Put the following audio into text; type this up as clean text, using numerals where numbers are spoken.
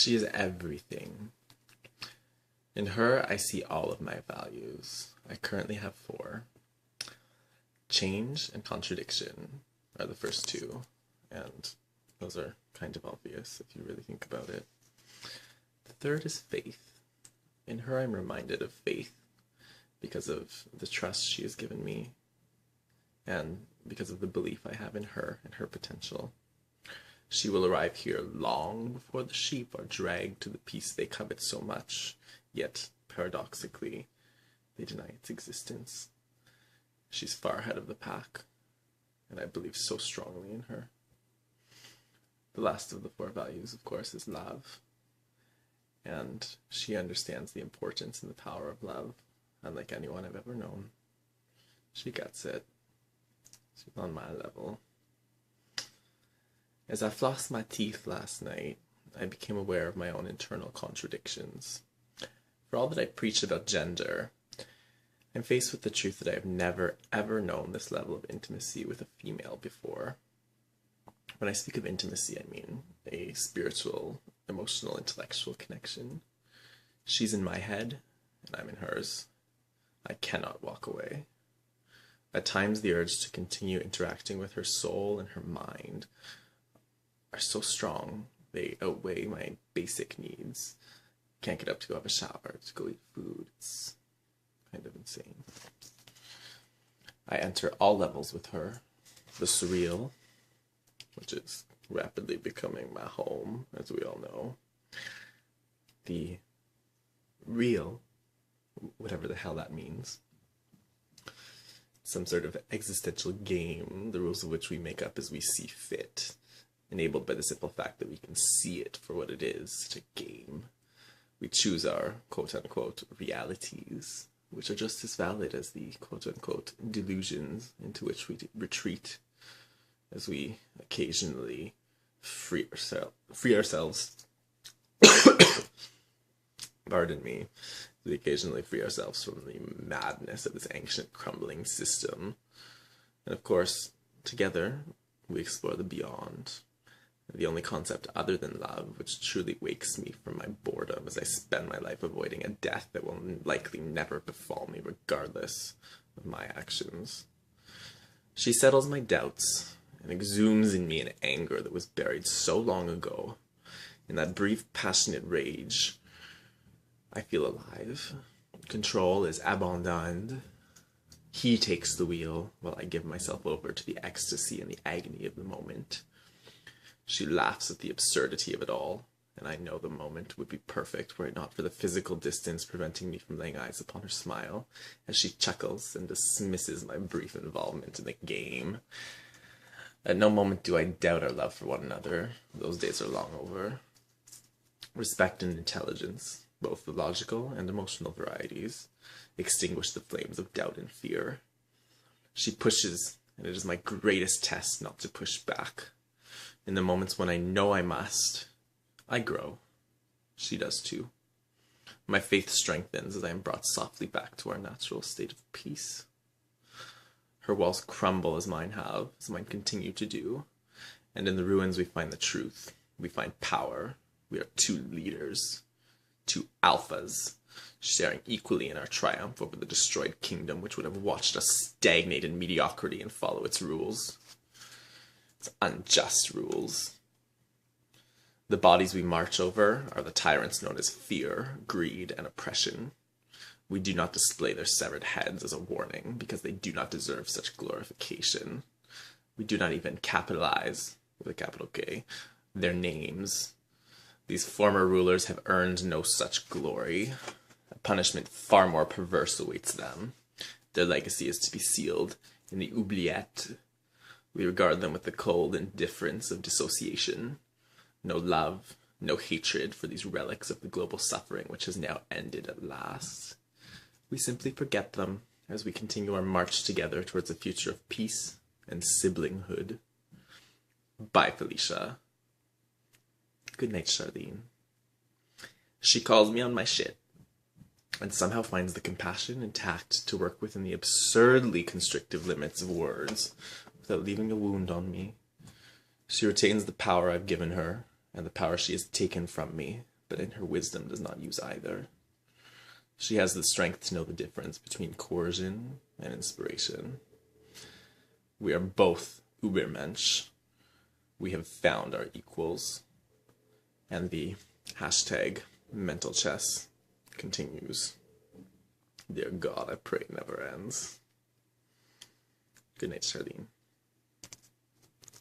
She is everything. In her, I see all of my values. I currently have 4. Change and contradiction are the first 2, and those are kind of obvious if you really think about it. The third is faith. In her, I'm reminded of faith because of the trust she has given me and because of the belief I have in her and her potential. She will arrive here long before the sheep are dragged to the peace they covet so much, yet, paradoxically, they deny its existence. She's far ahead of the pack, and I believe so strongly in her. The last of the 4 values, of course, is love. And she understands the importance and the power of love, unlike anyone I've ever known. She gets it. She's on my level. As I flossed my teeth last night, I became aware of my own internal contradictions. For all that I preach about gender, I'm faced with the truth that I have never, ever known this level of intimacy with a female before. When I speak of intimacy, I mean a spiritual, emotional, intellectual connection. She's in my head, and I'm in hers. I cannot walk away. At times, the urge to continue interacting with her soul and her mind are so strong, they outweigh my basic needs. Can't get up to go have a shower, to go eat food. It's kind of insane. I enter all levels with her. The surreal, which is rapidly becoming my home, as we all know. The real, whatever the hell that means. Some sort of existential game, the rules of which we make up as we see fit, enabled by the simple fact that we can see it for what it is, such a game. We choose our quote-unquote realities, which are just as valid as the quote-unquote delusions into which we retreat as we occasionally free ourselves. Pardon me. We occasionally free ourselves from the madness of this ancient crumbling system. And of course, together, we explore the beyond. The only concept other than love, which truly wakes me from my boredom as I spend my life avoiding a death that will likely never befall me regardless of my actions. She settles my doubts and exhumes in me an anger that was buried so long ago. In that brief, passionate rage, I feel alive. Control is abandoned. He takes the wheel while I give myself over to the ecstasy and the agony of the moment. She laughs at the absurdity of it all, and I know the moment would be perfect were it not for the physical distance preventing me from laying eyes upon her smile, as she chuckles and dismisses my brief involvement in the game. At no moment do I doubt our love for one another. Those days are long over. Respect and intelligence, both the logical and emotional varieties, extinguish the flames of doubt and fear. She pushes, and it is my greatest test not to push back. In the moments when I know I must, I grow. She does too. My faith strengthens as I am brought softly back to our natural state of peace. Her walls crumble as mine have, as mine continue to do. And in the ruins we find the truth. We find power. We are 2 leaders. 2 alphas, sharing equally in our triumph over the destroyed kingdom which would have watched us stagnate in mediocrity and follow its rules. Its unjust rules. The bodies we march over are the tyrants known as fear, greed, and oppression. We do not display their severed heads as a warning because they do not deserve such glorification. We do not even capitalize, with a capital K, their names. These former rulers have earned no such glory. A punishment far more perverse awaits them. Their legacy is to be sealed in the oubliette. We regard them with the cold indifference of dissociation. No love, no hatred for these relics of the global suffering which has now ended at last. We simply forget them as we continue our march together towards a future of peace and siblinghood. Bye, Felicia. Good night, Charlene. She calls me on my shit, and somehow finds the compassion and tact to work within the absurdly constrictive limits of words, without leaving a wound on me. She retains the power I've given her, and the power she has taken from me, but in her wisdom does not use either. She has the strength to know the difference between coercion and inspiration. We are both Ubermensch. We have found our equals. And the hashtag mentalchess continues. Dear God, I pray it never ends. Good night, Charlene.